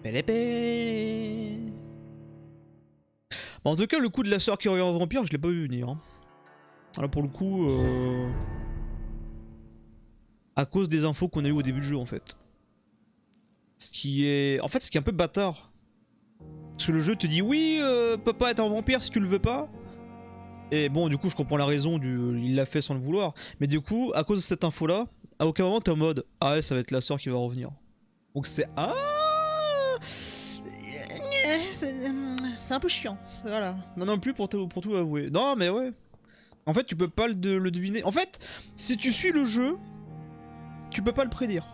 Belle et belle. Bon, en tout cas, le coup de la sœur qui revient en vampire, je l'ai pas vu venir. Hein. Là, pour le coup, à cause des infos qu'on a eu au début du jeu, en fait. Ce qui est un peu bâtard. Parce que le jeu te dit oui, peut pas être un vampire si tu le veux pas. Et bon, du coup, je comprends la raison il l'a fait sans le vouloir. Mais du coup, à cause de cette info là, à aucun moment t'es en mode ah ouais, ça va être la sœur qui va revenir. Donc c'est c'est un peu chiant. Voilà. Moi non plus pour tout avouer. Non mais ouais. En fait, tu peux pas le deviner. En fait, si tu suis le jeu, tu peux pas le prédire.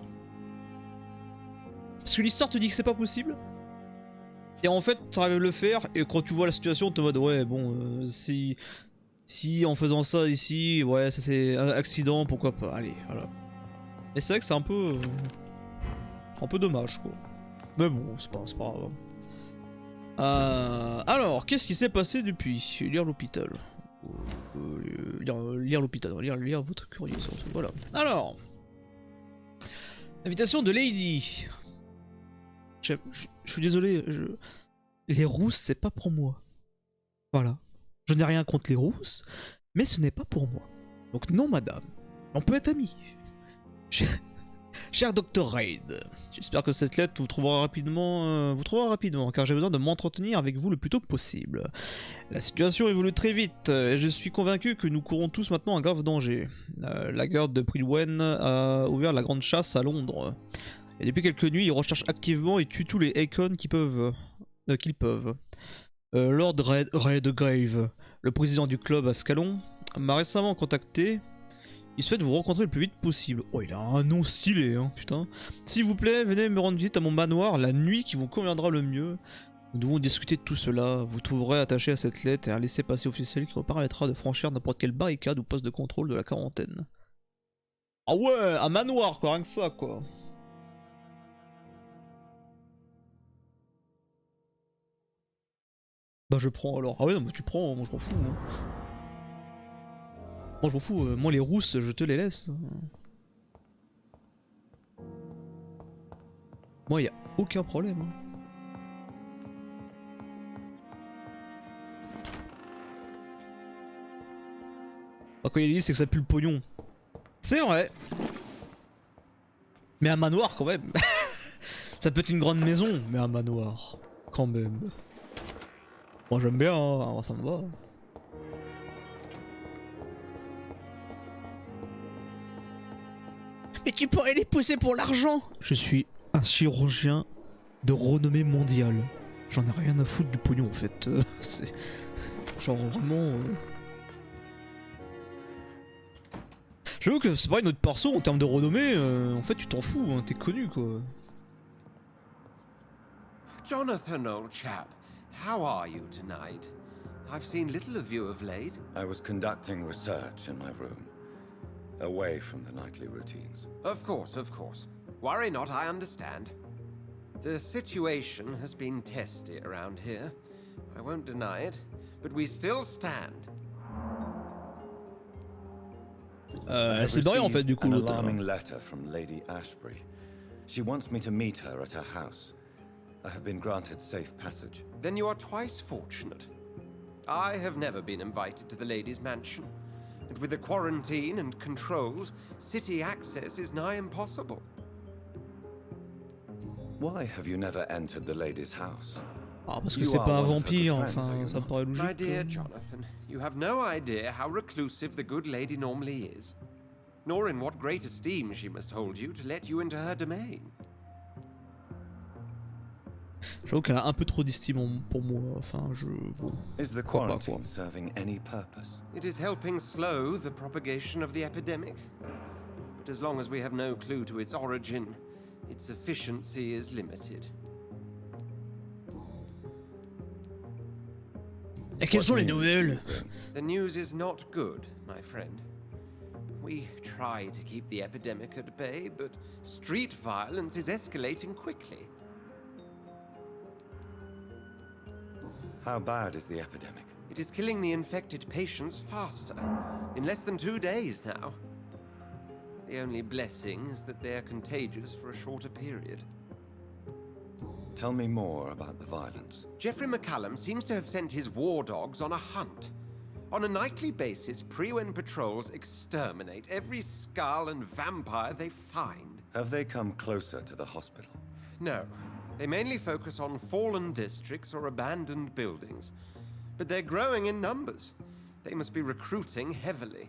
Parce que l'histoire te dit que c'est pas possible. Et en fait, tu arrives à le faire, et quand tu vois la situation, t'es en mode ouais, bon, si en faisant ça ici, ouais, ça c'est un accident, pourquoi pas, allez, voilà. Mais c'est vrai que c'est un peu dommage, quoi. Mais bon, c'est pas grave. Alors, qu'est-ce qui s'est passé depuis? Lire l'hôpital. Lire l'hôpital, lire votre courrier, surtout, voilà. Alors, invitation de Lady. Je suis désolé, les rousses, c'est pas pour moi. Voilà. Je n'ai rien contre les rousses, mais ce n'est pas pour moi. Donc non, madame. On peut être amis. Cher docteur Reid, j'espère que cette lettre vous trouvera rapidement, car j'ai besoin de m'entretenir avec vous le plus tôt possible. La situation évolue très vite, et je suis convaincu que nous courons tous maintenant un grave danger. La garde de Prilwen a ouvert la grande chasse à Londres. Et depuis quelques nuits, ils recherchent activement et tuent tous les Hakon qu'ils peuvent. Lord Redgrave, le président du club à Scalon, m'a récemment contacté. Il souhaite vous rencontrer le plus vite possible. Oh, il a un nom stylé, hein, putain. S'il vous plaît, venez me rendre visite à mon manoir la nuit qui vous conviendra le mieux. Nous devons discuter de tout cela. Vous trouverez attaché à cette lettre et un laissez-passer officiel qui vous permettra de franchir n'importe quelle barricade ou poste de contrôle de la quarantaine. Ah ouais, un manoir, quoi, rien que ça, quoi. Bah je prends alors. Ah ouais non mais tu prends, moi je m'en fous. Hein. Moi je m'en fous, moi les rousses je te les laisse. Moi y a aucun problème. Hein. Bah, quand il dit c'est que ça pue le pognon. C'est vrai. Mais un manoir quand même. Ça peut être une grande maison, mais un manoir. Quand même. Moi j'aime bien, hein, ça me va. Mais tu pourrais les pousser pour l'argent. Je suis un chirurgien de renommée mondiale. J'en ai rien à foutre du pognon en fait. C'est genre vraiment... J'avoue que c'est pareil, notre perso en termes de renommée, en fait tu t'en fous, hein, t'es connu quoi. Jonathan, old chap, how are you tonight? I've seen little of you of late. I was conducting research in my room, away from the nightly routines. Of course, of course. Worry not, I understand. The situation has been testy around here. I won't deny it, but we still stand. C'est barré en fait du coup. An alarming letter from Lady Ashbury. She wants me to meet her at her house. I have been granted safe passage. Then you are twice fortunate. I have never been invited to the lady's mansion, and with the quarantine and controls, city access is nigh impossible. Why have you never entered the lady's house? Ah parce que c'est pas un vampire, enfin ça me paraît logique. My dear Jonathan, you have no idea how reclusive the good lady normally is, nor in what great esteem she must hold you to let you into her domain. J'avoue qu'elle a un peu trop d'estime pour moi, enfin je... Bon. Is the quarantine serving any purpose? It is helping slow the propagation of the epidemic, but as long as we have no clue to its origin, its efficiency is limited. Et quelles sont les nouvelles? The news is not good, my friend. We try to keep the epidemic at bay, but street violence is escalating quickly. How bad is the epidemic? It is killing the infected patients faster, in less than 2 days now. The only blessing is that they are contagious for a shorter period. Tell me more about the violence. Geoffrey McCallum seems to have sent his war dogs on a hunt. On a nightly basis, Prewen patrols exterminate every skull and vampire they find. Have they come closer to the hospital? No. They mainly focus on fallen districts or abandoned buildings. But they're growing in numbers. They must be recruiting heavily.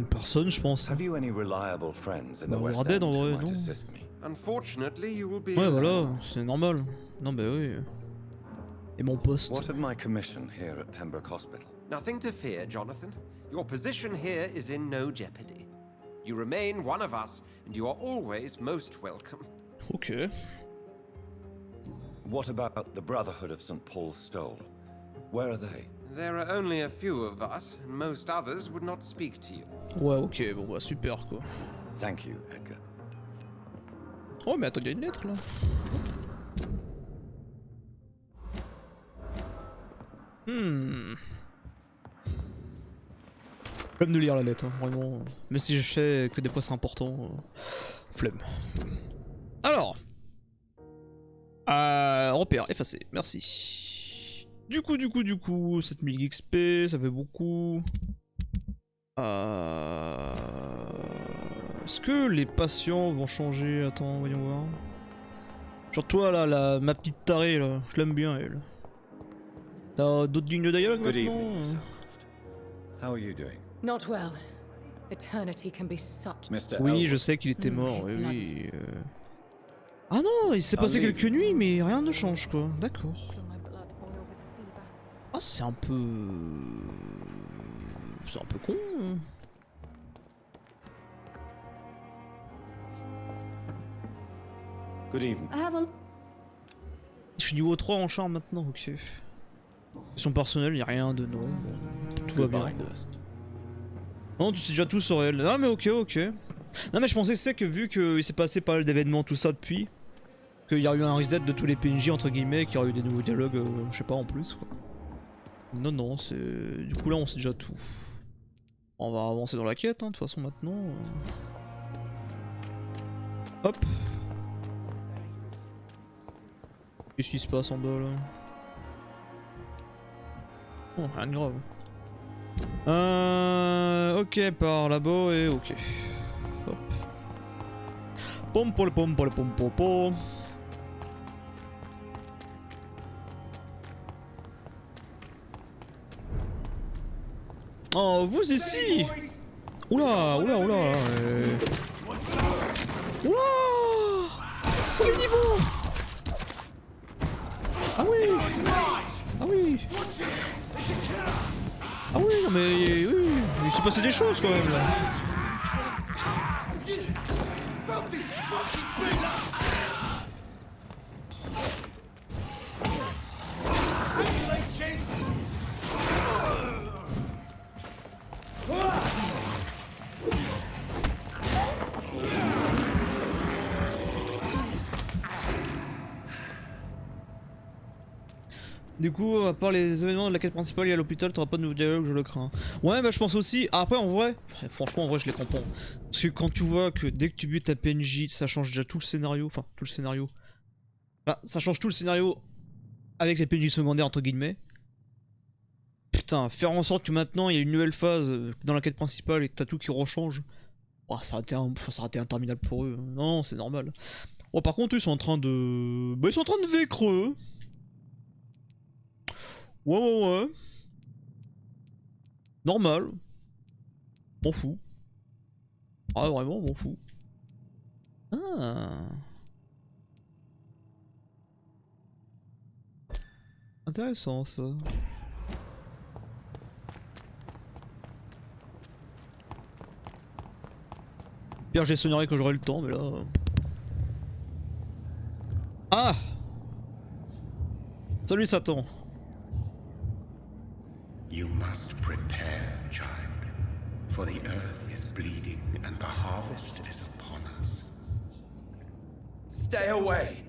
Personne, je pense. Have you any reliable friends in the West Reid, End en who vrai, might non. assist me? Unfortunately, you will be Ouais, alone. voilà, c'est normal. Non, bah oui. Et mon poste. What of my commission here at Pembroke Hospital? Nothing to fear, Jonathan. Your position here is in no jeopardy. You remain one of us, and you are always most welcome. Ok. What about the Brotherhood of St. Paul's Stole? Where are they? There are only a few of us, and most others would not speak to you. Ouais, ok, bon bah super quoi. Thank you, Edgar. Oh, mais attends, il y a une lettre là. Flemme de lire la lettre, hein, vraiment. Même si je sais que des fois c'est important, flemme. Alors. Repère, effacé, merci. Du coup, 7000 XP, ça fait beaucoup. Est-ce que les patients vont changer? Attends, voyons voir. Genre toi là, ma petite tarée là, je l'aime bien elle. T'as d'autres lignes de dialogue Good maintenant? evening, Miss Affrontez. How are you doing? Not well. Eternity can be such. Mr. Oui, Elwood. je sais qu'il était mort, his oui, blood. oui. Ah non, il s'est passé leave quelques you. nuits, mais rien ne change quoi, d'accord. Feel my blood boil with fever. Ah, c'est un peu... C'est un peu con. Hein. Good evening. I have a Je suis niveau 3 en charme maintenant, ok. Son personnel, y a rien de non, bon, tout va bien. Goodbye, nurse. Non, tu sais déjà tout sur elle. Ah mais ok. Non mais je pensais c'est que vu qu'il s'est passé pas mal d'événements tout ça depuis, qu'il y a eu un reset de tous les PNJ entre guillemets, qu'il y aurait eu des nouveaux dialogues, je sais pas en plus quoi. Non, c'est... Du coup là on sait déjà tout. On va avancer dans la quête hein, de toute façon maintenant. Hop. Qu'est-ce qui se passe en bas là? Oh, rien de grave. Ok, par là-bas et ok. Hop. Pom. Oh, vous ici! Oula! Oula! Quel niveau! Ah oui! Ah oui, non mais oui, il s'est passé des choses quand même là. Du coup, à part les événements de la quête principale et à l'hôpital, t'auras pas de nouveau dialogue, je le crains. Ouais, bah je pense aussi. Après, en vrai, franchement, je les comprends. Parce que quand tu vois que dès que tu butes ta PNJ, ça change déjà tout le scénario. Enfin, tout le scénario. Bah, ça change tout le scénario avec les PNJ secondaires, entre guillemets. Putain, faire en sorte que maintenant il y a une nouvelle phase dans la quête principale et que t'as tout qui rechange. Oh, ça aurait été interminable pour eux. Non, c'est normal. Oh, par contre, eux, ils sont en train de. Bah, ils sont en train de vécreux. Ouais. Normal. M'en fous. Ah, vraiment, m'en fous. Ah. Intéressant, ça. Pire, j'ai sonnerai quand j'aurai le temps, mais là... Ah! Salut, Satan. You must prepare, child, for the earth is bleeding and the harvest is upon us. Stay away,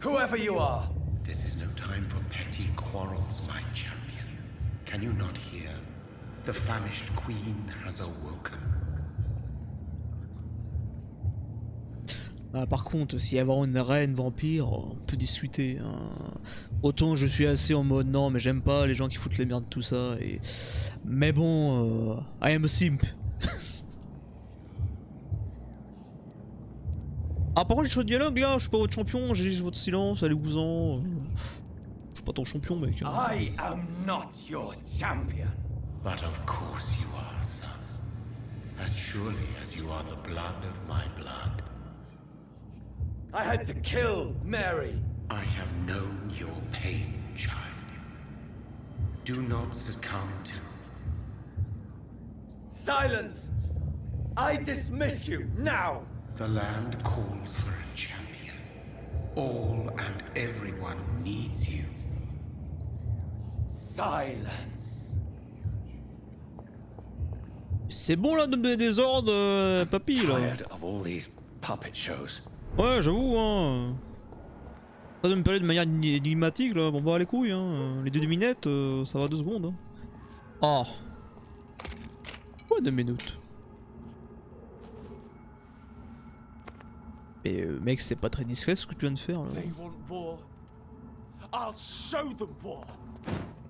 whoever you are. This is no time for petty quarrels, my champion. Can you not hear? The famished queen has awoken. Ah, par contre, s'il y a vraiment une reine vampire, on peut discuter. Hein. Autant je suis assez en mode non, mais j'aime pas les gens qui foutent les merdes, tout ça. Et... Mais bon, I am a simp. Ah, par contre, les choix de dialogue là, je suis pas votre champion, j'ai juste votre silence, allez-vous-en. Je suis pas ton champion, mec. Hein. I am not your champion. But of course you are, son. As surely as you are the blood of my blood. I had to kill Mary. I have known your pain, child. Do not succumb to... Silence! I dismiss you now! The land calls for a champion. All and everyone needs you. Silence! C'est bon là de me donner des ordres, papy là. Tired of all these puppet shows. Ouais, j'avoue, hein. Ça de me parler de manière énigmatique là, bon bah les couilles, hein. Les deux minettes, ça va 2 secondes. Hein. Ah. Ouais, 2 minutes. Mais mec, c'est pas très discret ce que tu viens de faire là. They want war. I'll show them war.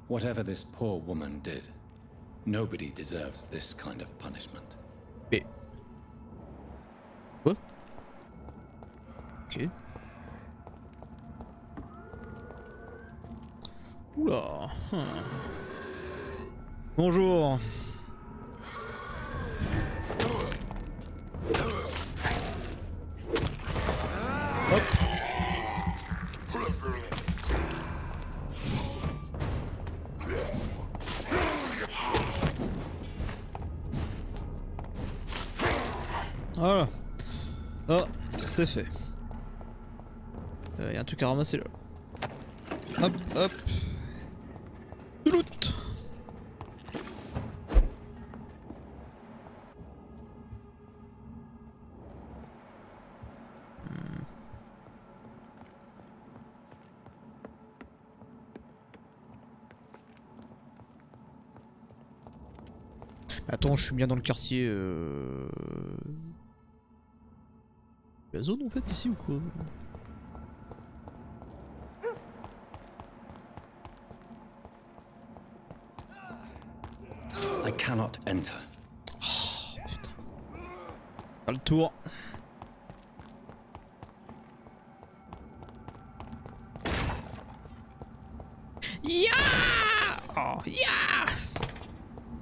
Whatever this poor woman did, nobody deserves this kind of punishment. Mais... Quoi? Ok. Oula. Bonjour. Hop. Voilà. Ah, c'est fait. Y a un truc à ramasser là. Hop, hop. Du loot. Attends, je suis bien dans le quartier. La zone en fait ici ou quoi? I cannot enter. Oh, putain. Pas le tour. Ya! Oh, ya!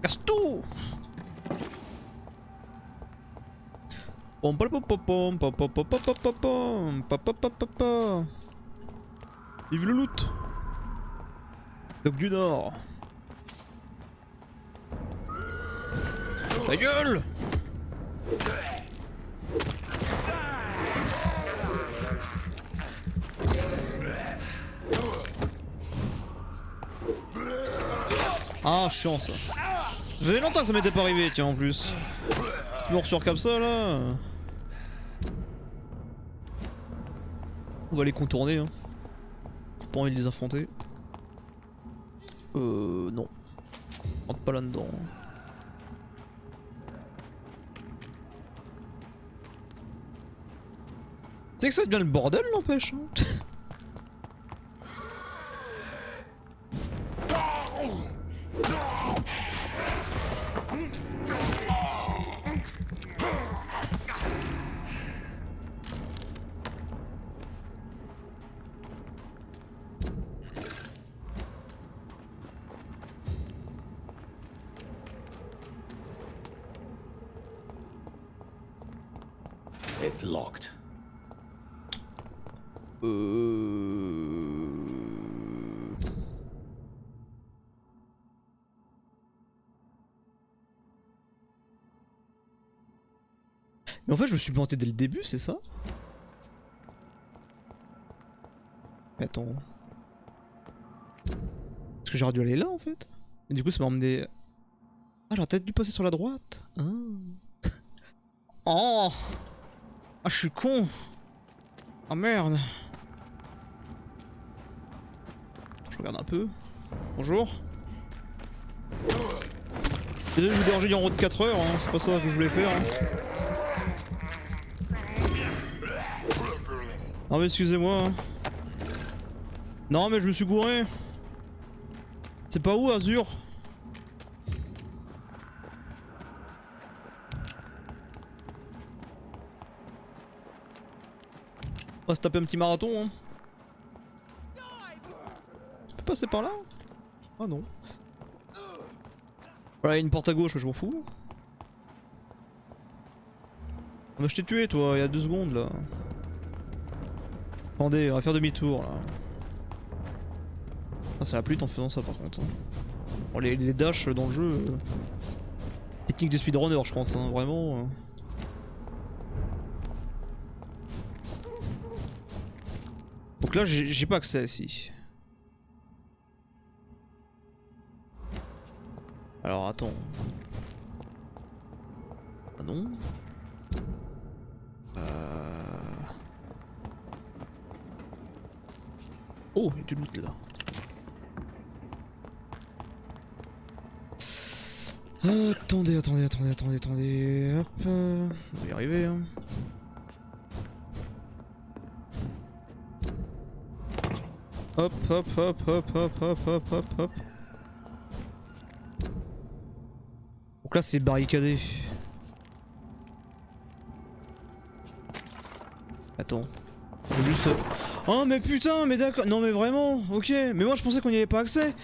Casse tout! Pom pom pom pom pom pom pom pom pom pom pom pom. Vive le loot! Doc du Nord! Ta gueule! Ah, chiant ça. Ça faisait longtemps que ça m'était pas arrivé, tiens, en plus. Morsure comme ça là. On va les contourner, hein. Pas envie de les affronter. Non. Rentre pas là-dedans. Tu sais que ça devient le bordel, n'empêche. Hein. It's locked. Mais en fait je me suis planté dès le début, c'est ça? Attends. Est-ce que j'aurais dû aller là en fait? Et du coup ça m'a emmené... Ah j'aurais peut-être dû passer sur la droite. Ah. Oh. Ah je suis con. Ah merde. Je regarde un peu. Bonjour. Désolé de vous déranger en haut de 4 heures, hein. C'est pas ça que je voulais faire. Hein. Non mais excusez-moi. Hein. Non mais je me suis gouré. C'est pas où Azur? On va se taper un petit marathon hein. Tu peux passer par là? Ah non. Voilà, il y a une porte à gauche, je m'en fous. Ah bah je t'ai tué toi, il y a 2 secondes là. Attendez, on va faire demi-tour là. Ah, ça va plus vite en faisant ça par contre. Hein. Bon, les dashs dans le jeu... Technique de speedrunner je pense, hein, vraiment. Donc là j'ai pas accès ici. Alors attends. Ah non. Oh, il y a du loot là. Attendez. Hop. On va y arriver. Hein. Hop. Donc là c'est barricadé. Attends. Faut juste... Oh mais putain, mais d'accord. Non mais vraiment, ok. Mais moi je pensais qu'on n'y avait pas accès.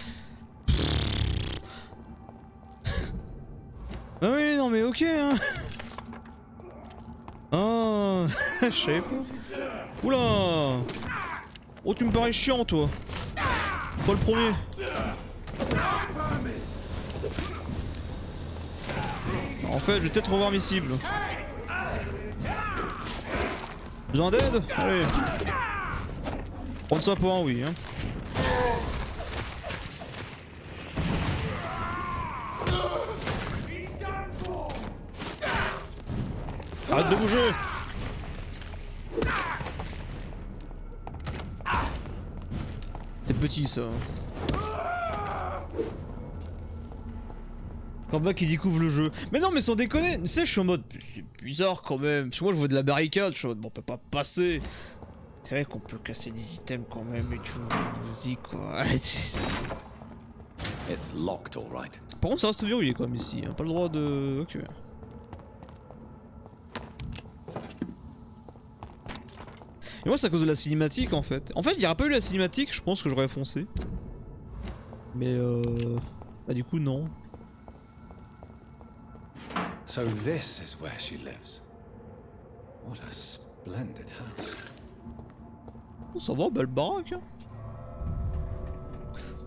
Ah oui, non mais ok hein. Ah, je savais pas. Oula. Oh tu me parais chiant toi. Pas le premier. En fait, je vais peut-être revoir mes cibles. Besoin d'aide? Allez. Prendre ça pour un oui. Hein. Arrête de bouger. C'est petit ça. Combat qui découvre le jeu. Mais non mais sans déconner, tu sais je suis en mode c'est bizarre quand même. Parce que moi je vois de la barricade, je suis en mode bon, on peut pas passer. C'est vrai qu'on peut casser des items quand même et tout. Vas-y quoi. It's locked, all right. Par contre ça reste verrouillé quand même ici, hein. Pas le droit de... Ok. Et moi c'est à cause de la cinématique en fait. En fait il n'y aurait pas eu la cinématique, je pense que j'aurais foncé. Mais bah du coup non. So this is where she lives. What a splendid house. Oh, ça va, belle baraque. Hein.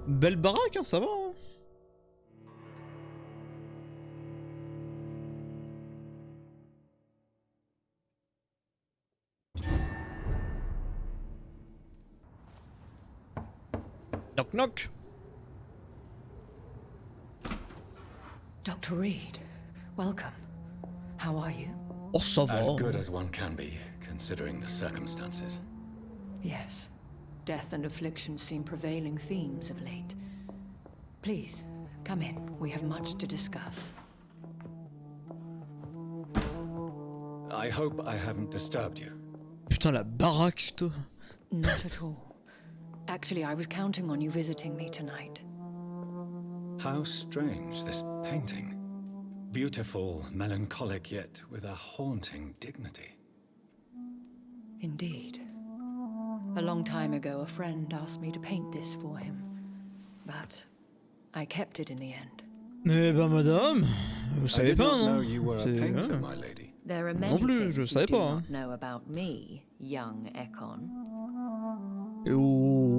Belle baraque, hein, ça va. Hein. Knock knock. Dr. Reid, welcome. How are you? Oh, ça va. As good as one can be, considering the circumstances. Yes. Death and affliction seem prevailing themes of late. Please, come in. We have much to discuss. I hope I haven't disturbed you. Putain, la baraque, toi. Not at all. Actually, I was counting on you visiting me tonight. How strange, this painting. Beautiful, melancholic, yet with a haunting dignity. Indeed. A long time ago, a friend asked me to paint this for him. But I kept it in the end. Eh ben, madame, vous savez pas, know hein. you were a C'est- painter, ouais. my lady. There are Non many plus, things je you savais do pas, hein. not know about me, young Ekon. Oh.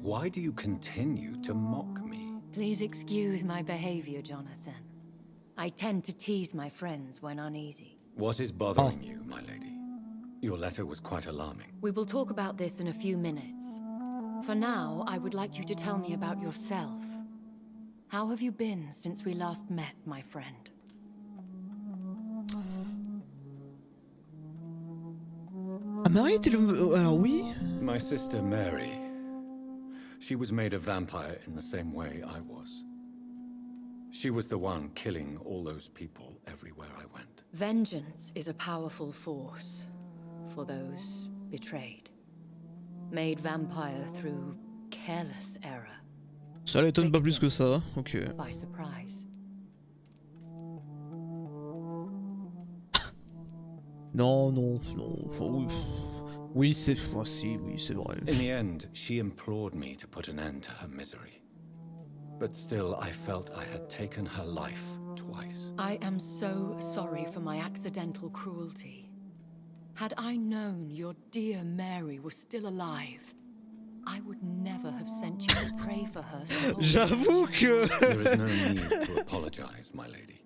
Why do you continue to mock me? Please excuse my behavior, Jonathan. I tend to tease my friends when uneasy. What is bothering you, my lady? Your letter was quite alarming. We will talk about this in a few minutes. For now, I would like you to tell me about yourself. How have you been since we last met, my friend? Ah, Marie, t'es le... Alors oui. My sister Mary. She was made a vampire in the same way I was. She was the one killing all those people everywhere I went. Vengeance is a powerful force for those betrayed. Made vampire through careless error. Ça l'étonne pas plus que ça, ok. By surprise. Non, non, non. Oui, oui c'est si, oui, c'est vrai. In the end, she implored me to put an end to her misery. But still, I felt I had taken her life twice. I am so sorry for my accidental cruelty. Had I known your dear Mary was still alive, I would never have sent you to pray for her soul. J'avoue que... There is no need to apologize, my lady.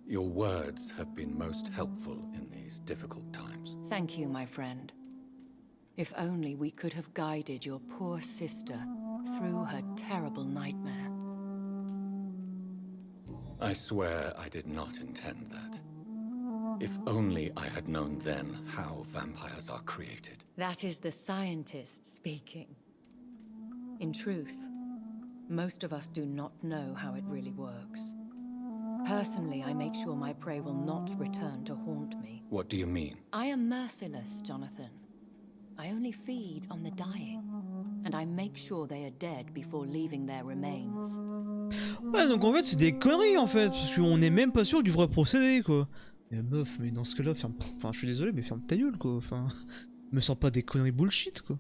Your words have been most helpful in these difficult times. Thank you, my friend. If only we could have guided your poor sister through her terrible nightmare. I swear I did not intend that. If only I had known then how vampires are created. That is the scientist speaking. In truth, most of us do not know how it really works. Personally, I make sure my prey will not return to haunt me. What do you mean? I am merciless, Jonathan. I only feed on the dying, and I make sure they are dead before leaving their remains. Ouais, donc en fait, c'est des conneries en fait, parce qu'on est même pas sûr du vrai procédé quoi. Mais meuf, mais dans ce cas-là, ferme. Enfin, je suis désolé, mais ferme ta gueule quoi. Enfin, me sens pas des conneries bullshit quoi.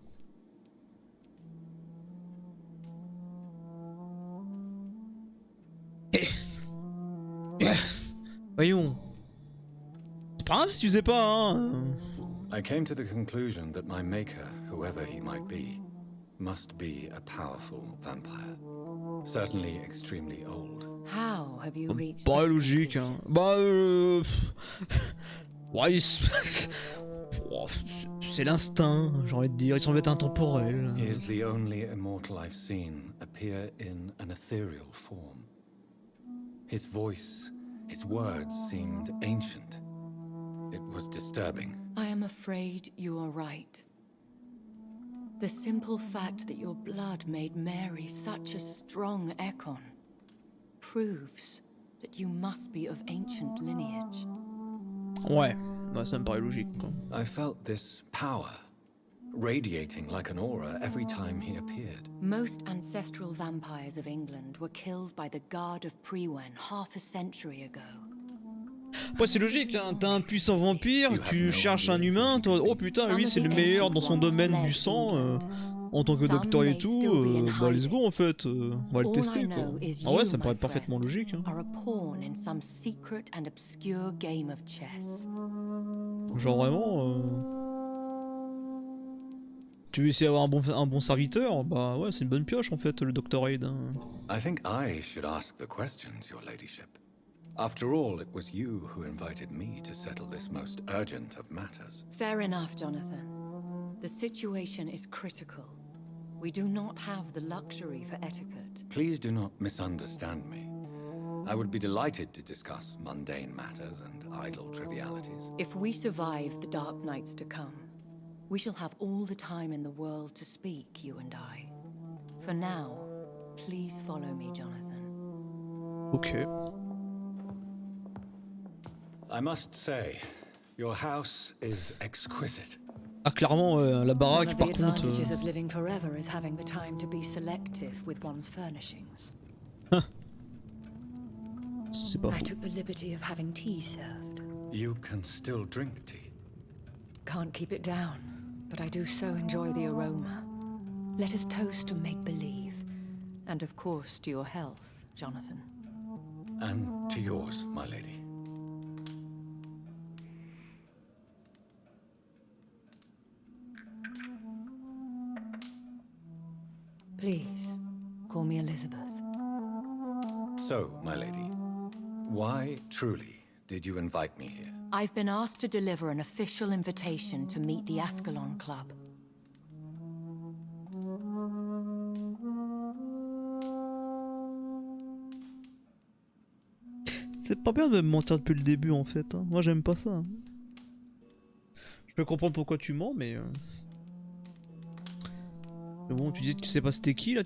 Voyons. C'est pas grave si tu sais pas, hein. I came to the conclusion that my maker, whoever he might be, must be a powerful vampire. Certainly extremely old. How have you reached Pas this logique, hein. conclusion? Bah, ouais, c'est l'instinct, j'ai envie de dire. Il semble être intemporel. He is the only immortal I've seen appear in an ethereal form. His voice, his words seemed ancient. It was disturbing. I am afraid you are right. The simple fact that your blood made Mary such a strong Ekon proves that you must be of ancient lineage. Ouais, bah, ça me paraît logique, quoi. I felt this power, radiating like an aura every time he appeared. Most ancestral vampires of England were killed by the Guard of Prewen half a century ago. Ouais, c'est logique, hein. T'as un puissant vampire, tu cherches un humain, toi, oh putain, lui c'est le meilleur dans son domaine du sang, en tant que docteur et tout, bah let's go en fait, on va le tester quoi. Ah ouais, ça me paraît parfaitement logique. Hein. Are a pawn in some secret and obscure game of chess. Genre vraiment, tu veux essayer d'avoir un bon serviteur, bah ouais, c'est une bonne pioche en fait, le docteur Reid. Hein. I think I should ask the questions, your ladyship. After all, it was you who invited me to settle this most urgent of matters. Fair enough, Jonathan. The situation is critical. We do not have the luxury for etiquette. Please do not misunderstand me. I would be delighted to discuss mundane matters and idle trivialities. If we survive the dark nights to come, we shall have all the time in the world to speak, you and I. For now, please follow me, Jonathan. Ok. I must say, your house is exquisite. Ah clairement, la One baraque of the par contre... advantages of living forever is having the time to be selective with one's furnishings. C'est pas I faux. took the liberty of having tea served. You can still drink tea. Can't keep it down, but I do so enjoy the aroma. Let us toast to make-believe, and of course to your health, Jonathan. And to yours, my lady. Please, call me Elizabeth. So, my lady, why truly did you invite me here? I've been asked to deliver an official invitation to meet the Ascalon Club. C'est pas bien de me mentir depuis le début en fait, hein. Moi j'aime pas ça. Hein. Je peux comprendre pourquoi tu mens, mais... Mais bon, tu dis que tu sais pas c'était qui là.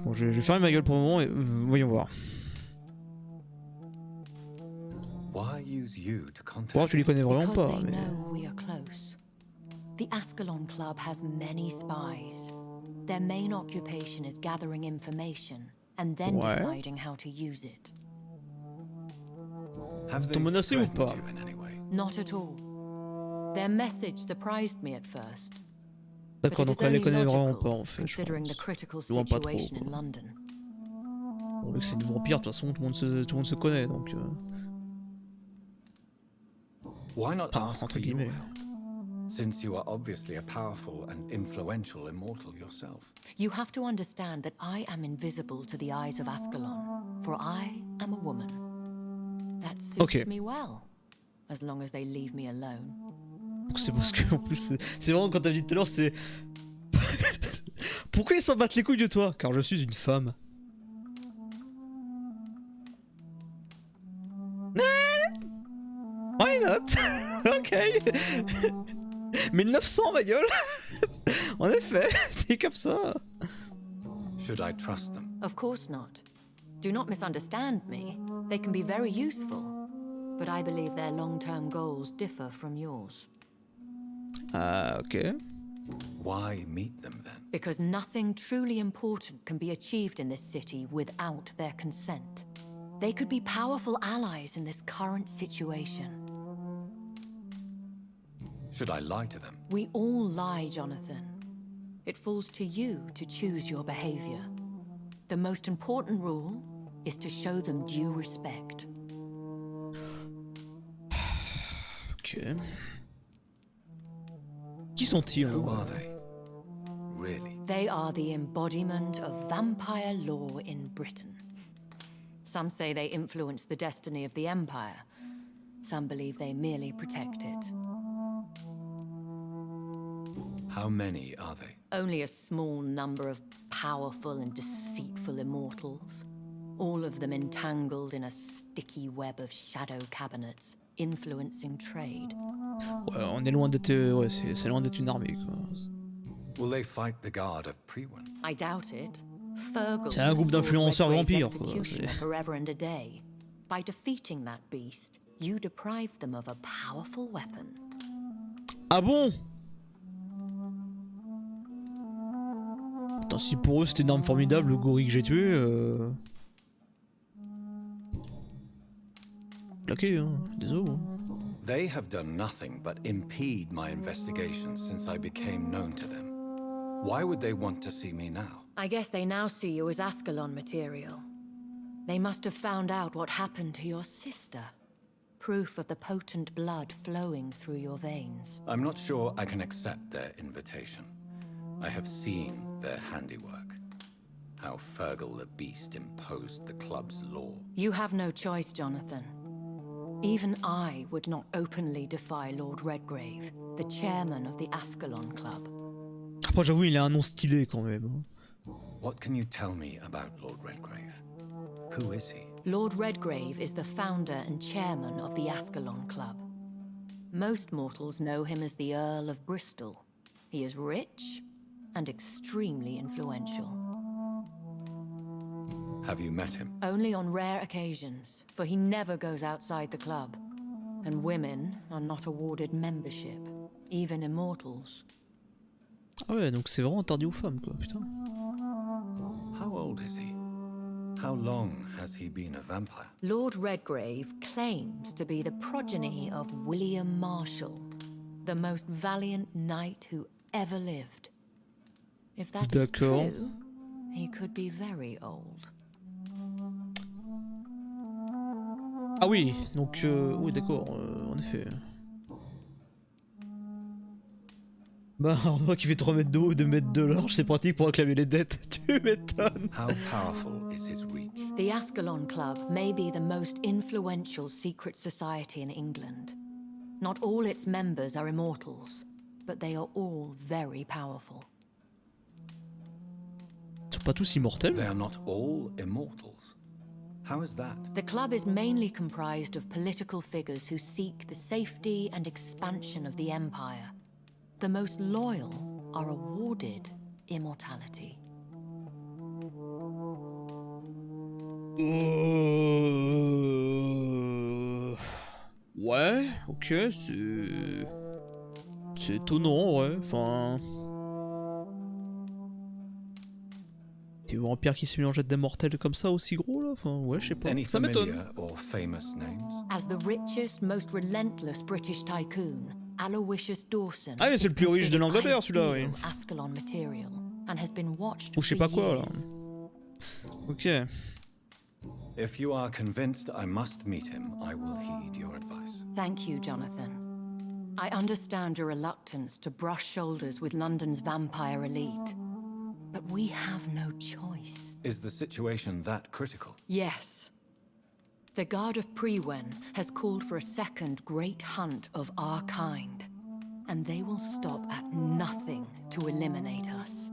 Bon, je vais fermer ma gueule pour le moment et voyons voir. Why use you to contact Voir, tu les connais vraiment Because pas. they Mais... know we are close. The Ascalon Club has many spies. Their main occupation is gathering information and then Ouais. deciding how to use it. Have T'ont they menacé ou threatened pas? you in any way? Not at all. Their message surprised me at first. D'accord, But it donc is elle les only connaît vraiment logical, pas en fait. Je considering the pense. critical Loin pas trop, situation in quoi. London. Bon, vu que c'est des vampires, de toute façon, tout le monde se connaît donc. Why not Enfin, ask entre for your guillemets. help? Since you are obviously a powerful and influential immortal yourself. You have to understand that I am invisible to the eyes of Ascalon, for I am a woman. That suits Okay. me well, as long as they leave me alone. Donc c'est parce que en plus c'est vraiment quand t'as dit tout à l'heure c'est. Pourquoi ils s'en battent les couilles de toi? Car je suis une femme. Why not? Ok. 1900 ma gueule. En effet, c'est comme ça. Should I trust them? Of course not. Do not misunderstand me. They can be very useful, but I believe their long-term goals differ from yours. Ah ok. Why meet them then? Because nothing truly important can be achieved in this city without their consent. They could be powerful allies in this current situation. Should I lie to them? We all lie, Jonathan. It falls to you to choose your behavior. The most important rule is to show them due respect. Ok. Qui sont-ils? Who are they? Really? They are the embodiment of vampire law in Britain. Some say they influence the destiny of the Empire. Some believe they merely protect it. How many are they? Only a small number of powerful and deceitful immortals. All of them entangled in a sticky web of shadow cabinets, influencing trade. Ouais, on est loin d'être. Ouais, c'est loin d'être une armée quoi. Will they fight the guard of Prewen? I doubt it. Fergal C'est un groupe d'influenceurs vampires, quoi. executioner forever and a day. By defeating that beast, you deprive them of a powerful weapon. Ah bon? Attends, si pour eux c'était une arme formidable, le gorille que j'ai tué. Plaqué, hein. Désolé. Hein. They have done nothing but impede my investigations since I became known to them. Why would they want to see me now? I guess they now see you as Ascalon material. They must have found out what happened to your sister. Proof of the potent blood flowing through your veins. I'm not sure I can accept their invitation. I have seen their handiwork. How Fergal the Beast imposed the club's law. You have no choice, Jonathan. Even I would not openly defy Lord Redgrave, the chairman of the Ascalon Club. Après, j'avoue, il a un nom stylé quand même. What can you tell me about Lord Redgrave? Who is he? Lord Redgrave is the founder and chairman of the Ascalon Club. Most mortals know him as the Earl of Bristol. He is rich and extremely influential. Have you met him? Only on rare occasions, for he never goes outside the club. And women are not awarded membership, even immortals. Ah ouais, donc c'est vraiment interdit aux femmes quoi, putain. How old is he? How long has he been a vampire? Lord Redgrave claims to be the progeny of William Marshall, the most valiant knight who ever lived. If that is D'accord. true, he could be very old. Ah oui, donc oui d'accord, en effet. Bah un endroit qui fait 3 mètres de haut et 2 mètres de large, c'est pratique pour réclamer les dettes, tu m'étonnes. How powerful is his reach? The Ascalon Club may be the most influential secret society in England. Not all its members are immortals, but they are all very powerful. Ils sont pas tous immortels? They are not all immortals. How is that? The club is mainly comprised of political figures who seek the safety and expansion of the Empire. The most loyal are awarded immortality. Ouais, ok, c'est... C'est étonnant, ouais, enfin... Des vampires qui se mélangent à des mortels comme ça, aussi gros, là, enfin, ouais, je sais pas, Any ça m'étonne. familiar or famous names? As the richest, most relentless British tycoon, Aloysius Dawson Ah mais c'est is le plus riche de considered l'Angleterre, celui-là, oui. ideal Ascalon material and has been watched Ou je sais for pas quoi, là. years. Ok. If you are convinced I must meet him, I will heed your advice. Thank you, Jonathan. I understand your reluctance to brush shoulders with London's vampire elite. But we have no choice. Is the situation that critical? Yes. The Guard of Prewen has called for a second great hunt of our kind. And they will stop at nothing to eliminate us.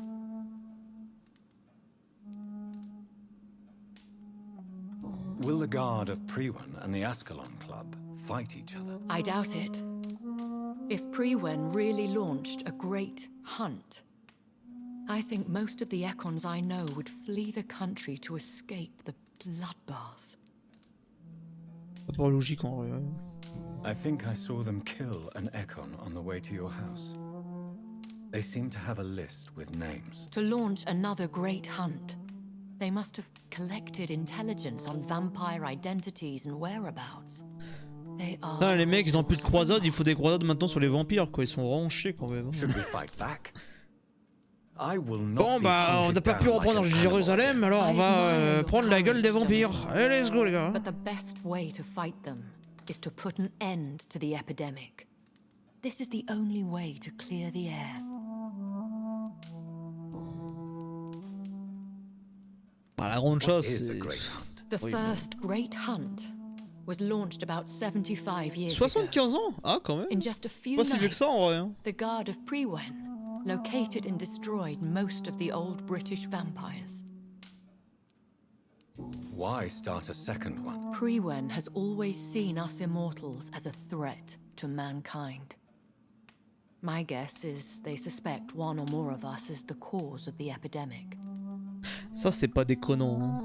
Will the Guard of Prewen and the Ascalon Club fight each other? I doubt it. If Prewen really launched a great hunt, I think most of the Ekons I know would flee the country to escape the bloodbath. Ça paraît logique en vrai. I think I saw them kill an Ekon on the way to your house. They seem to have a list with names. To launch another great hunt, they must have collected intelligence on vampire identities and whereabouts. They are... Putain, les mecs, ils ont plus de croisades, il faut des croisades maintenant sur les vampires, quoi. Ils sont vraiment chiés quand même. Should we fight back? I will not Bon be bah, on hunted n'a pas pu down reprendre like an Jérusalem, alors on va prendre la gueule des vampires. Allez, let's go les gars. But the best way to fight them is to put an end to the epidemic. This is the only way to clear the air. Bah, la grande What chasse, is a c'est... great hunt? The first great hunt was launched about 75 years ago. 75 ans. Ah, quand même. In just a few Pas si vieux que nights, ça en vrai. Hein. the Guard of Prewen located and destroyed most of the old British vampires. Why start a second one? Prewen has always seen us immortals as a threat to mankind. My guess is they suspect one or more of us as the cause of the epidemic. Ça, c'est pas déconnant. Hein.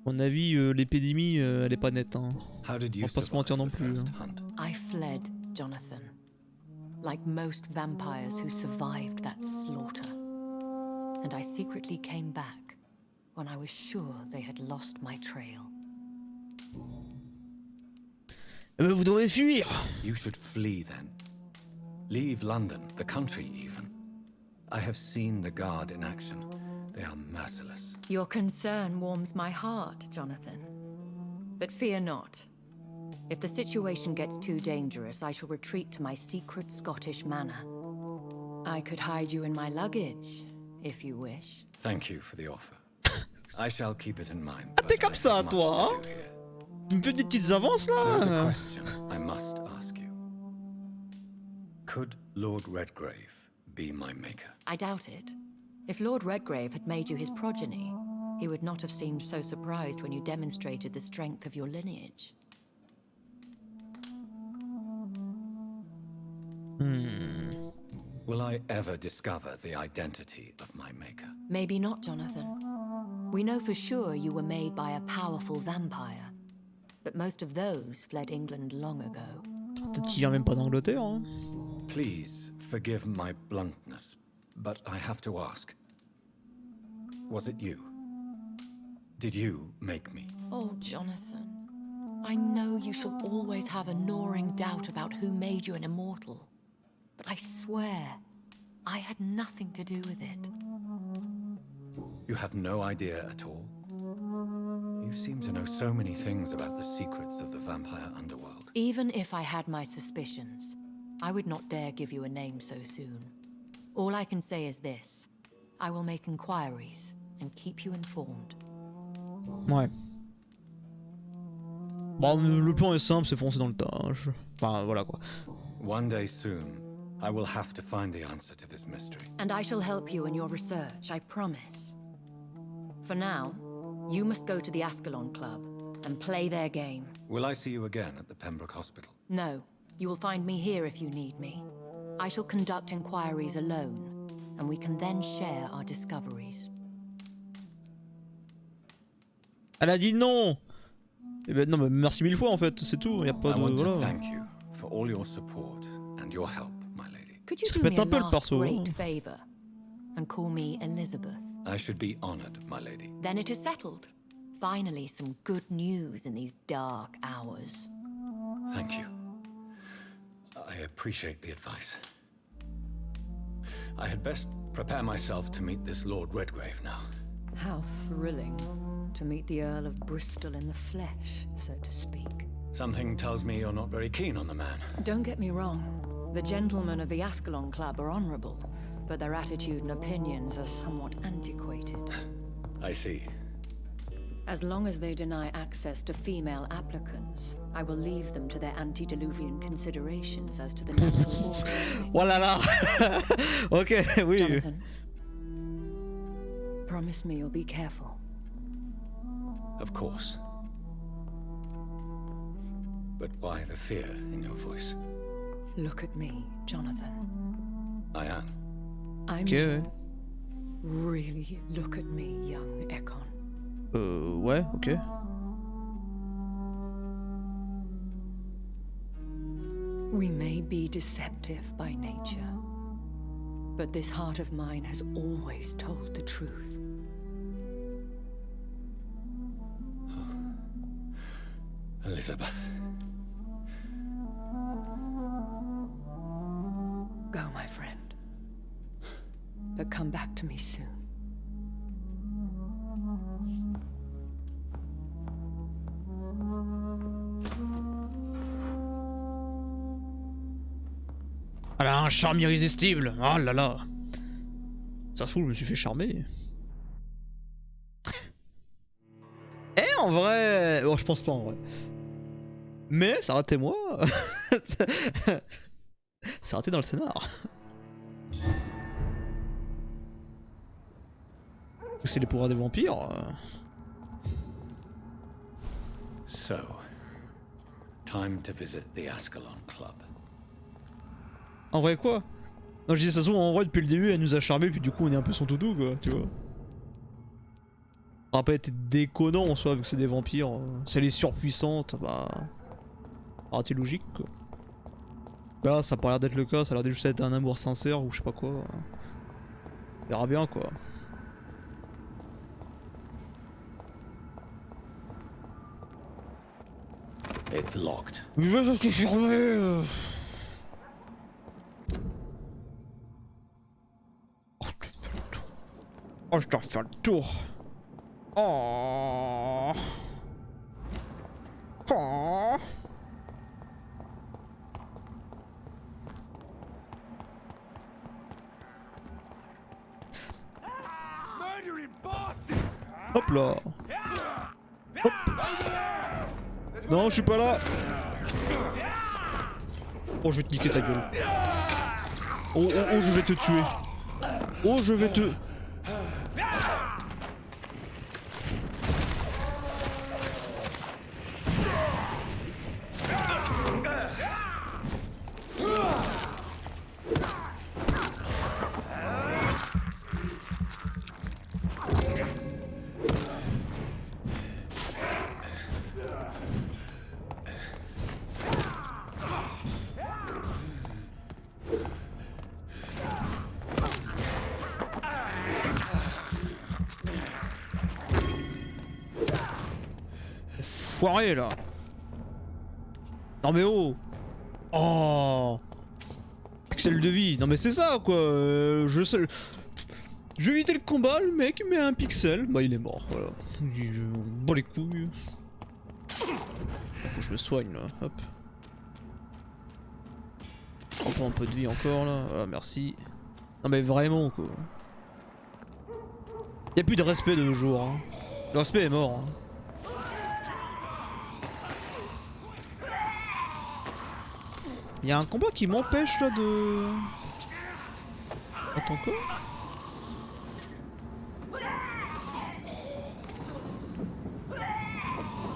À mon avis, l'épidémie, elle est pas nette. Hein. How did you On va pas se mentir survive non the plus. first Hein. hunt? I fled, Jonathan. Like most vampires who survived that slaughter. And I secretly came back when I was sure they had lost my trail. Vous devez fuir. You should flee then. Leave London, the country even. I have seen the Guard in action. They are merciless. Your concern warms my heart, Jonathan. But fear not. If the situation gets too dangerous, I shall retreat to my secret Scottish manor. I could hide you in my luggage, if you wish. Thank you for the offer. I shall keep it in mind. Ah, t'es but comme I ça, have much toi, to hein? do here. Tu me fais des petites avances There's a là. question I must ask you. Could Lord Redgrave be my maker? I doubt it. If Lord Redgrave had made you his progeny, he would not have seemed so surprised when you demonstrated the strength of your lineage. Will I ever discover the identity of my maker? Maybe not, Jonathan. We know for sure you were made by a powerful vampire. But most of those fled England long ago. Peut-être qu'il vient même pas d'Angleterre. Hein. Please forgive my bluntness, but I have to ask. Was it you? Did you make me? Oh, Jonathan. I know you shall always have a gnawing doubt about who made you an immortal. But I swear, I had nothing to do with it. You have no idea at all? You seem to know so many things about the secrets of the vampire underworld. Even if I had my suspicions, I would not dare give you a name so soon. All I can say is this. I will make inquiries and keep you informed. Ouais. Bon, le plan est simple, c'est foncer dans le tas. Enfin, voilà quoi. One day soon, I will have to find the answer to this mystery. And I shall help you in your research, I promise. For now, you must go to the Ascalon Club and play their game. Will I see you again at the Pembroke Hospital? No, you will find me here if you need me. I shall conduct inquiries alone, and we can then share our discoveries. Elle a dit non. Eh ben non, mais merci mille fois en fait, c'est tout. Y a pas I want de. to Voilà. thank you for all your support and your help, my lady. Could you Se do me répète a un peu le last perso, great hein. favor and call me Elizabeth? I should be honored, my lady. Then it is settled. Finally, some good news in these dark hours. Thank you. I appreciate the advice. I had best prepare myself to meet this Lord Redgrave now. How thrilling to meet the Earl of Bristol in the flesh, so to speak. Something tells me you're not very keen on the man. Don't get me wrong. The gentlemen of the Ascalon Club are honorable, but their attitude and opinions are somewhat antiquated. I see. As long as they deny access to female applicants, I will leave them to their antediluvian considerations as to the natural order of things. Oh là là. Ok, oui. Jonathan, promise me you'll be careful. Of course. But why the fear in your voice? Look at me, Jonathan. I am. I Ok, mean, ouais. really look at me, young Ekon. Ouais, ok. We may be deceptive by nature, but this heart of mine has always told the truth. Elizabeth. Go, my friend. But come back to me soon. Elle a un charme irrésistible. Oh là là. Ça se trouve, je me suis fait charmer. Eh, en vrai. Bon, je pense pas en vrai. Mais ça raté moi. Ça raté dans le scénar. C'est les pouvoirs des vampires. So, time to visit the Ascalon Club. En vrai quoi? Non, je dis ça se trouve en vrai depuis le début elle nous a charmé puis du coup on est un peu son toutou quoi, tu vois. Ça aurait pas été déconnant en soi vu que c'est des vampires. Si elle est surpuissante, bah. Ça aurait été logique quoi. Là ça a pas l'air d'être le cas, ça a l'air de juste être un amour sincère ou je sais pas quoi. On verra bien quoi. It's locked. Mais ça c'est fermé. Oh, je dois faire le tour. Oh. Oh. Hop là. Hop. Non, je suis pas là. Oh, je vais te niquer ta gueule. Oh, oh, oh, je vais te tuer. Oh, je vais te... Foiré là. Non mais oh. Oh. Pixel de vie. Non mais c'est ça quoi. Je vais éviter le combat, le mec met un pixel. Bah il est mort, voilà. Bon les couilles. Faut que je me soigne là, hop. On prend un peu de vie encore là, voilà, merci. Non mais vraiment quoi. Y'a plus de respect de nos jours. Hein. Le respect est mort. Hein. Il y a un combat qui m'empêche là de... Attends quoi?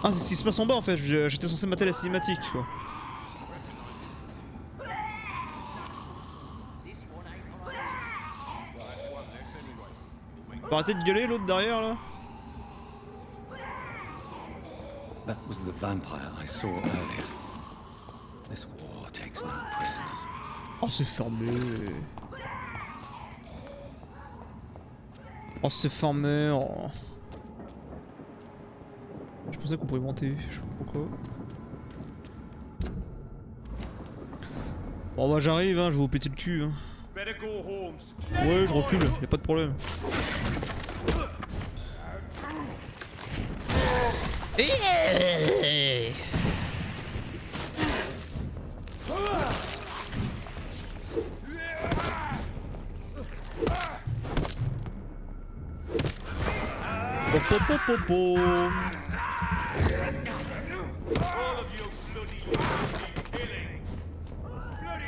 Ah c'est ce qui se passe en bas en fait, j'étais censé mater la cinématique quoi. Faut arrêter de gueuler l'autre derrière là. That was the vampire I saw earlier. This war takes no prisoners. Oh, c'est fermé. Oh, c'est fermé. Oh. Je pensais qu'on pouvait monter. Je sais pas pourquoi. Bon bah j'arrive, hein, je vais vous péter le cul. Hein. Ouais, je recule, y'a pas de problème.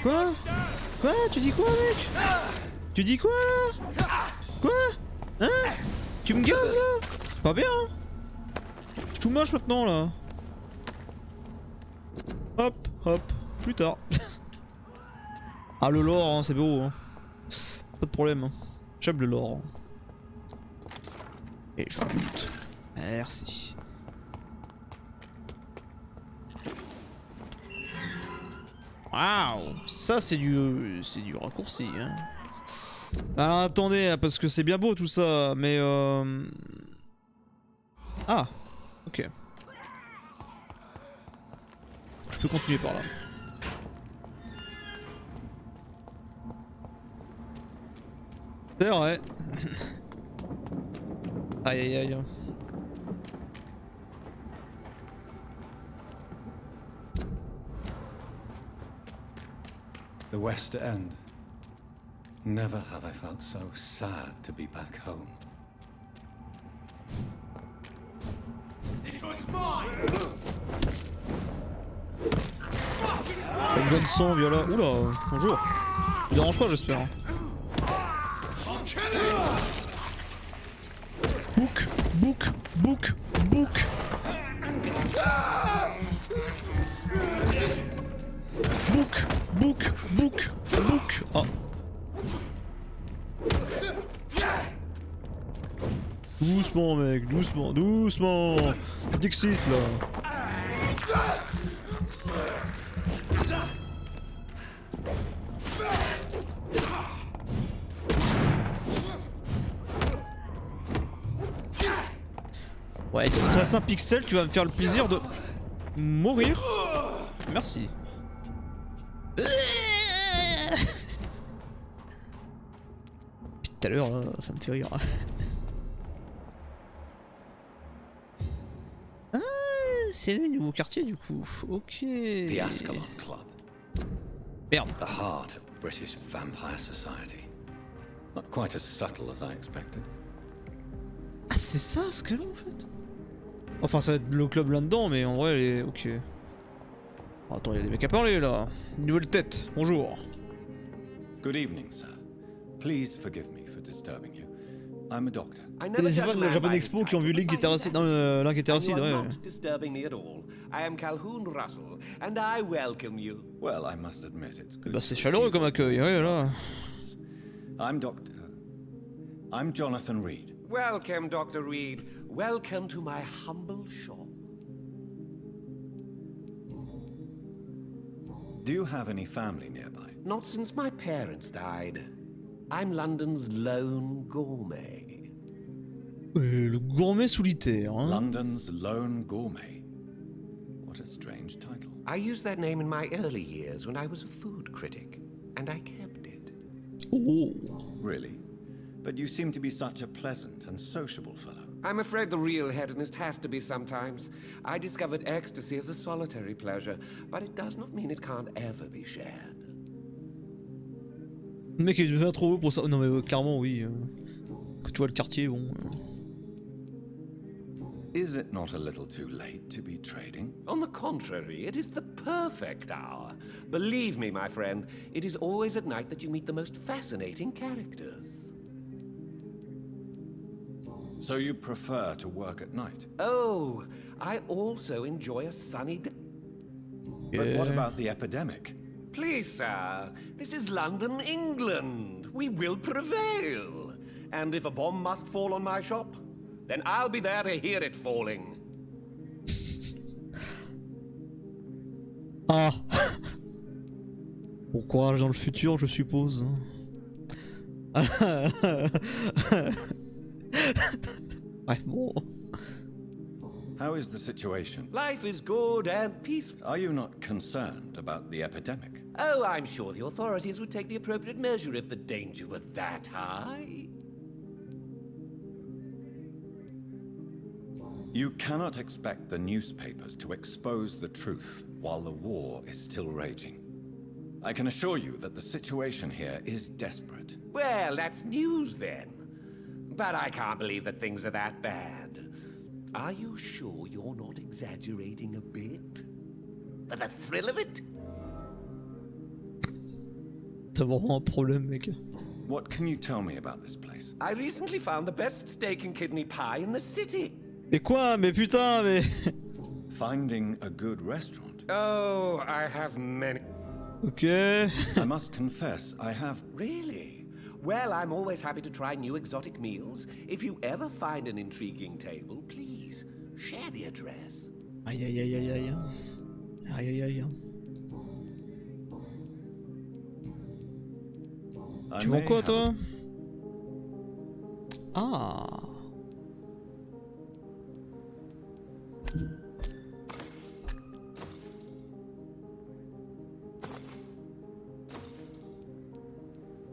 Quoi? Quoi? Tu dis quoi, mec? Tu dis quoi là? Quoi? Hein? Tu me gazes là? Pas bien hein? Je suis tout moche maintenant là. Hop, hop, plus tard. Ah le lore, hein, c'est beau hein. Pas de problème. Hein. J'aime le lore. Et je bute. Merci. Waouh, ça c'est du raccourci. Hein. Alors attendez, parce que c'est bien beau tout ça, mais ah, ok. Je peux continuer par là. C'est vrai. Aïe aïe aïe. The West End. Never have I felt so sad to be back home. This one's mine! Une bonne sang, Viola. Oula, bonjour. Ça dérange pas, j'espère. Book, book, book, book. Book, book, book, book. Oh. Doucement mec, doucement, doucement. Dixit là. Ouais, il te reste un pixel, tu vas me faire le plaisir de mourir. Merci. Depuis tout à l'heure, ça me fait rire. Ah, c'est le nouveau quartier du coup. Ok. The Ascalon Club. Merde. The heart of British vampire society. Not quite as subtle as I expected. Ah, c'est ça, Scalon en fait. Enfin, ça va être le club là-dedans, mais en vrai, elle est ok. Oh, attends, il y a des mecs à parler là. Une nouvelle tête, bonjour. Good evening, sir. Please forgive me for disturbing you. I'm a doctor. C'est les fans de la Japan Expo qui ont vu Link qui était raciste. Non, Link était raciste, ouais. Disturbing me at all. I am Calhoun Russell, and I welcome you. Well, I must admit it's good. Bah, c'est chaleureux comme accueil, ouais, là. I'm Jonathan Reid. Welcome, Dr. Reid. Welcome to my humble shop. Do you have any family nearby? Not since my parents died. I'm London's lone gourmet. Le gourmet solitaire, hein. London's lone gourmet. What a strange title. I used that name in my early years when I was a food critic, and I kept it. Oh. Really? But you seem to be such a pleasant and sociable fellow. I'm afraid the real hedonist has to be sometimes. I discovered ecstasy as a solitary pleasure, but it does not mean it can't ever be shared. Le mec est devenu trop beau pour ça. Non mais clairement oui. Quand tu vois le quartier, bon. Is it not a little too late to be trading? On the contrary, it is the perfect hour. Believe me, my friend, it is always at night that you meet the most fascinating characters. So you prefer to work at night? Oh, I also enjoy a sunny day. But what about the epidemic? Please, sir, this is London, England. We will prevail. And if a bomb must fall on my shop, then I'll be there to hear it falling. Ah. Bon courage dans le futur, je suppose. Ouais, bon. How is the situation? Life is good and peaceful. Are you not concerned about the epidemic? Oh, I'm sure the authorities would take the appropriate measure if the danger were that high. You cannot expect the newspapers to expose the truth while the war is still raging. I can assure you that the situation here is desperate. Well, that's news then. But I can't believe that things are that bad. Are you sure you're not exaggerating a bit? For the thrill of it? T'as vraiment un problème, mec. What can you tell me about this place? I recently found the best steak and kidney pie in the city. Mais quoi? Mais putain, mais... Finding a good restaurant. Oh, I have many. Ok. I must confess, I have... Really? Well, I'm always happy to try new exotic meals. If you ever find an intriguing table, please share the address. Aïe aïe aïe aïe aïe. Aïe aïe aïe. Tu vends quoi toi? Ah.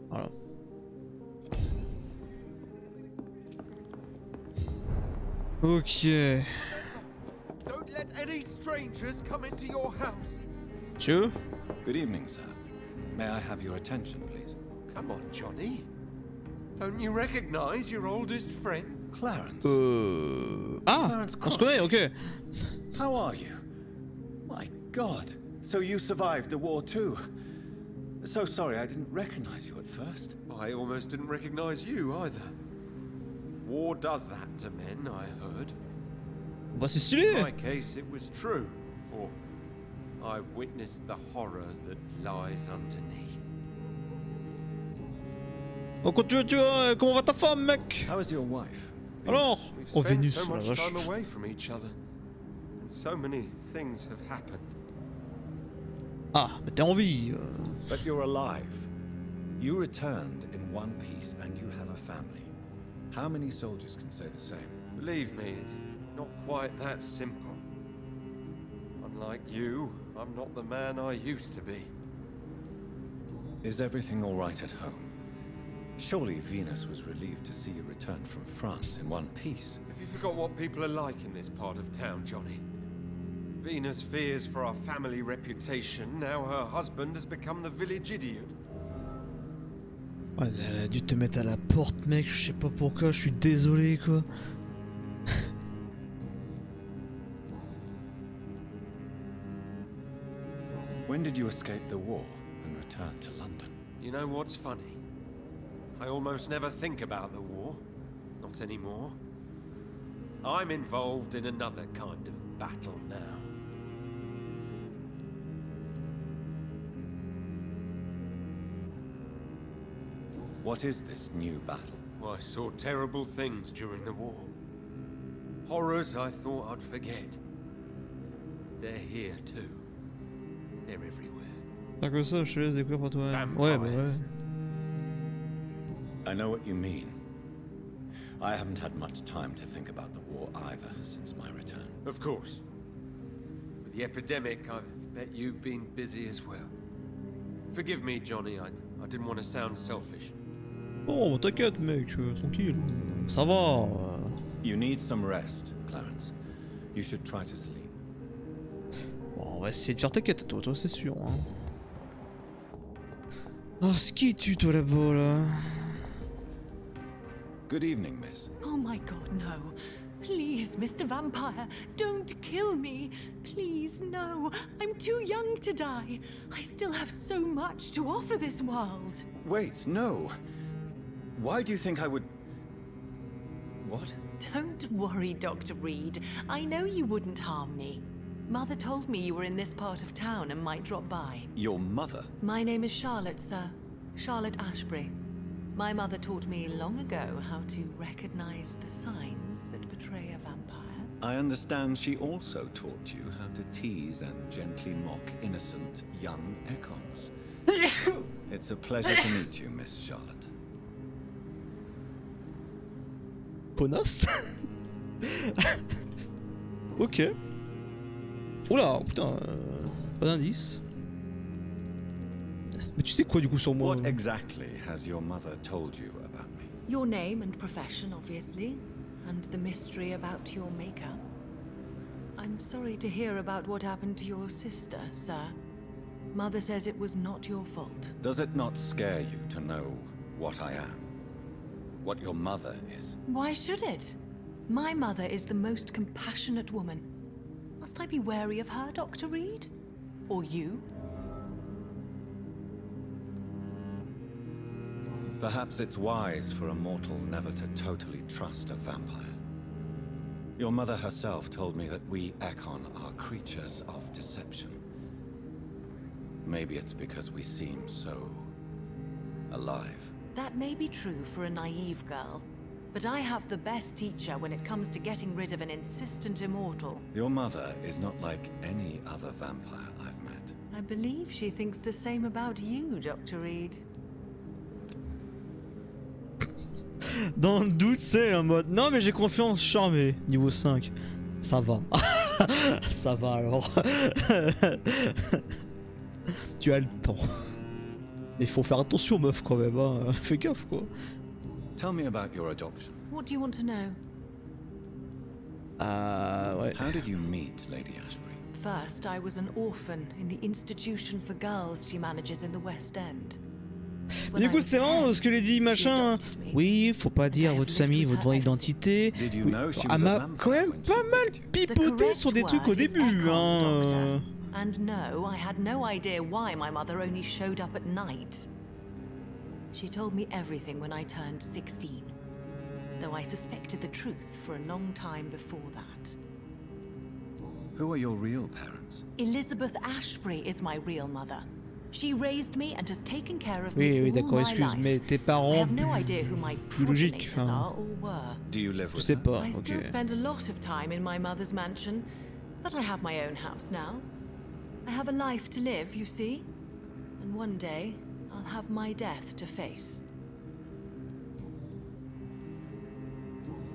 Voilà. Ok. Don't let any strangers come into your house. Monsieur? Good evening, sir. May I have your attention, please? Come on, Johnny. Don't you recognize your oldest friend? Clarence. Ah! Clarence On se connaît, ok. How are you? My God. So you survived the war too. So sorry I didn't recognize you at first. I almost didn't recognize you either. War does that to men, I heard. Bah c'est In my stylé! case, it was true, for I witnessed the horror that lies underneath. Oh, tu vois, comment va ta femme, mec? How is your wife? Alors? We've Oh, spent Vénus, so la much vache. time away from each other, and so many things have happened. Ah, mais t'es en vie. But you're alive. You returned in one piece and you have a family. How many soldiers can say the same? Believe me, it's not quite that simple. Unlike you, I'm not the man I used to be. Is everything all right at home? Surely Venus was relieved to see you return from France in one piece. Have you forgot what people are like in this part of town, Johnny? Venus fears for our family reputation. Now her husband has become the village idiot. Ouais, elle a dû te mettre à la porte, mec. Je sais pas pourquoi. Je suis désolé, quoi. When did you escape the war and return to London? You know what's funny? I almost never think about the war. Not anymore. I'm involved in another kind of battle now. What is this new battle? I saw terrible things during the war. Horrors I thought I'd forget. They're here too. They're everywhere. Pas que ça, je te laisse découvrir par toi-même. Ouais, bah ouais. I know what you mean. I haven't had much time to think about the war either since my return. Of course. With the epidemic, I bet you've been busy as well. Forgive me, Johnny, I didn't want to sound selfish. Bon, t'inquiète, mec, tranquille. Ça va. You need some rest, Clarence. You should try to sleep. Bon, on va essayer de faire ta quête, toi, c'est sûr. Hein. Oh, ce qui es-tu, toi, là-bas, là? Good evening, miss. Oh my god, no. Please, Mr. Vampire, don't kill me. Please, no. I'm too young to die. I still have so much to offer this world. Wait, no. Why do you think I would... What? Don't worry, Dr. Reid. I know you wouldn't harm me. Mother told me you were in this part of town and might drop by. Your mother? My name is Charlotte, sir. Charlotte Ashbury. My mother taught me long ago how to recognize the signs that betray a vampire. I understand she also taught you how to tease and gently mock innocent young Ekons. It's a pleasure to meet you, Miss Charlotte. Ponasse. Ok. Oula, putain, pas d'indice. Mais tu sais quoi du coup sur moi? What exactly has your mother told you about me? Your name and profession, obviously, and the mystery about your maker. I'm sorry to hear about what happened to your sister, sir. Mother says it was not your fault. Does it not scare you to know what I am? What your mother is? Why should it? My mother is the most compassionate woman. Must I be wary of her, Dr. Reid? Or you? Perhaps it's wise for a mortal never to totally trust a vampire. Your mother herself told me that we Ekon are creatures of deception. Maybe it's because we seem so alive. That may be true for a naive girl, but I have the best teacher when it comes to getting rid of an insistent immortal. Your mother is not like any other vampire I've met. I believe she thinks the same about you, Dr. Reid. Dans le doute, c'est un mode. Non, mais j'ai confiance, charmé. Niveau 5. Ça va. Ça va alors. Tu as le temps. Mais faut faire attention, meuf, quand même. Hein. Fais gaffe, quoi. Tell me about your adoption. What do you want to know? Ouais. How did you meet Lady Ashbury? First, I was an orphan in the institution for girls she manages in the West End. When Du I coup, was c'est marrant 10, parce que les dit she machin. adopted me. Oui, faut pas dire à votre famille votre vraie identité. Did you Oui. know she Elle was a m'a vampire quand même when she pas mal met you? The pipoté correct sur des trucs au word is début. Ekon, Hein. Doctor. And no, I had no idea why my mother only showed up at night. She told me everything when I turned 16, though I suspected the truth for a long time before that. Who are your real parents? Elizabeth Ashbury is my real mother. She raised me and has taken care of Oui, me oui, all d'accord, my excuse, life. mais tes I parents. have no idea who my plus logique, progenitors enfin. are or were. Do you live Je with sais her? pas. I Ok. still spend a lot of time in my mother's mansion, but I have my own house now. I have a life to live, you see, and one day I'll have my death to face.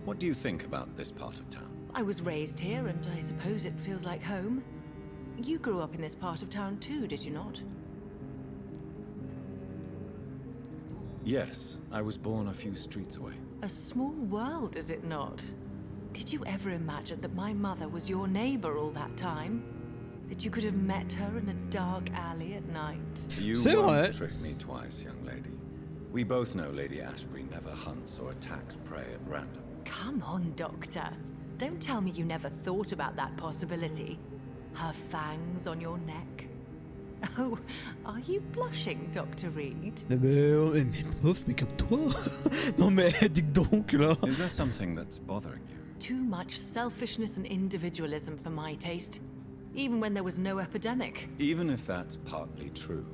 What do you think about this part of town? I was raised here, and I suppose it feels like home. You grew up in this part of town too, did you not? Yes, I was born a few streets away. A small world, is it not? Did you ever imagine that my mother was your neighbor all that time? That you could have met her in a dark alley at night? You C'est won't vrai. trick me twice, young lady. We both know Lady Ashbury never hunts or attacks prey at random. Come on, Doctor. Don't tell me you never thought about that possibility. Her fangs on your neck. Oh, are you blushing, Dr. Reid? Mais meuf, mais calme-toi. Non mais dis donc là. Is there something that's bothering you? Too much selfishness and individualism for my taste. Even when there was no epidemic. Even if that's partly true,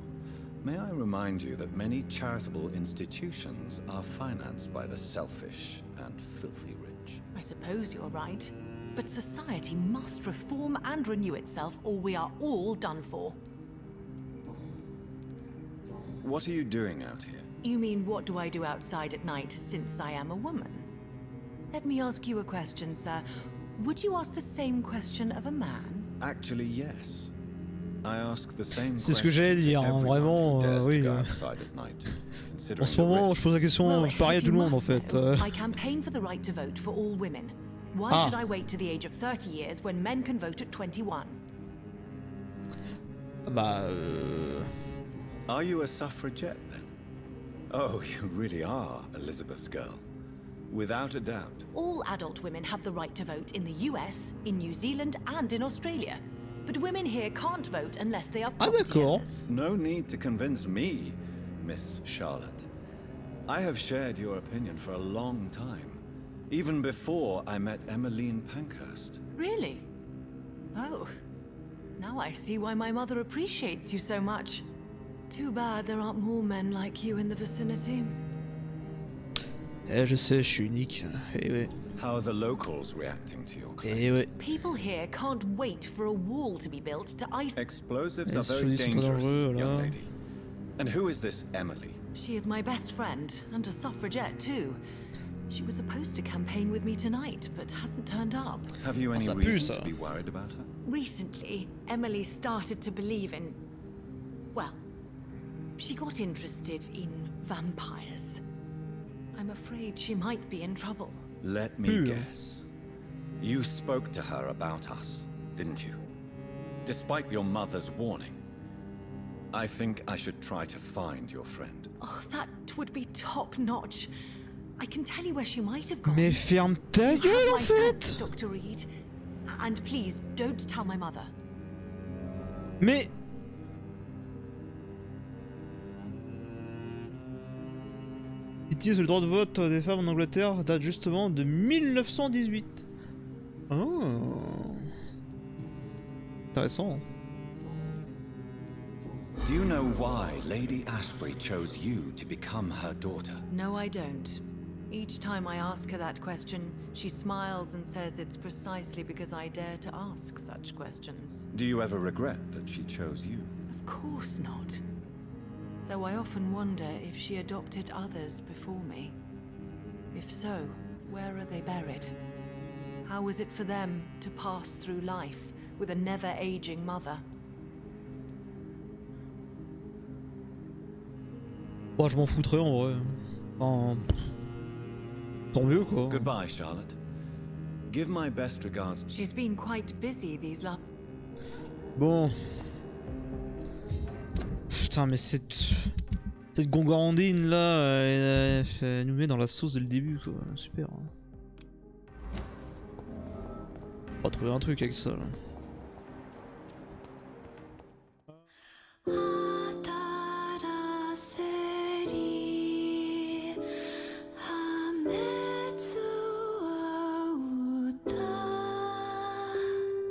may I remind you that many charitable institutions are financed by the selfish and filthy rich. I suppose you're right. But society must reform and renew itself, or we are all done for. What are you doing out here? You mean, what do I do outside at night since I am a woman? Let me ask you a question, sir. Would you ask the same question of a man? Actually, yes. I ask the same C'est ce que j'allais question dire, to hein, everyone vraiment, who dares to oui. go outside at night, considering En ce the moment, je pose la risks. question Well, pareil à you tout le monde en must fait. know, I campaign for the right to vote for all women. Why Ah. should I wait to the age of 30 years when men can vote at 21? Bah. Are you a suffragette then? Oh, you really are Elizabeth's girl. Without a doubt. All adult women have the right to vote in the US, in New Zealand, and in Australia. But women here can't vote unless they are Ah, property d'accord. owners. No need to convince me, Miss Charlotte. I have shared your opinion for a long time. Even before I met Emmeline Pankhurst. Really? Oh. Now I see why my mother appreciates you so much. Too bad there aren't more men like you in the vicinity. Eh, je sais, je suis unique. Eh ouais. How are the locals reacting to your claims? Eh ouais. People here can't wait for a wall to be built to ice. Explosives Les are very folies sont dangerous, dangereux, young là. lady. And who is this Emily? She is my best friend, and a suffragette too. She was supposed to campaign with me tonight, but hasn't turned up. Have you any ça pue, reason ça. to be worried about her? Recently, Emily started to believe in... well, she got interested in vampires. I'm afraid she might be in trouble. Let me Pure. guess. You spoke to her about us, didn't you? Despite your mother's warning. I think I should try to find your friend. Oh, that would be top-notch. I can tell you where she might have gone. Mais ferme ta You have gueule en my thanks, fait. Dr. Reid. And please, don't tell my mother. Mais... Utilise le droit de vote des femmes en Angleterre date justement de 1918. Oh. Intéressant. Do you know why Lady Ashbury chose you to become her daughter? No, I don't. Each time I ask her that question, she smiles and says it's precisely because I dare to ask such questions. Do you ever regret that she chose you? Of course not. Though I often wonder if she adopted others before me. If so, where are they buried? How is it for them to pass through life with a never-aging mother? Bon, je m'en foutrais en vrai. Enfin, tant mieux quoi. Goodbye, Charlotte. Give my best regards. She's been quite busy these last... Bon. Putain, mais cette gongorandine là, elle nous met dans la sauce dès le début quoi. Super. On va trouver un truc avec ça là.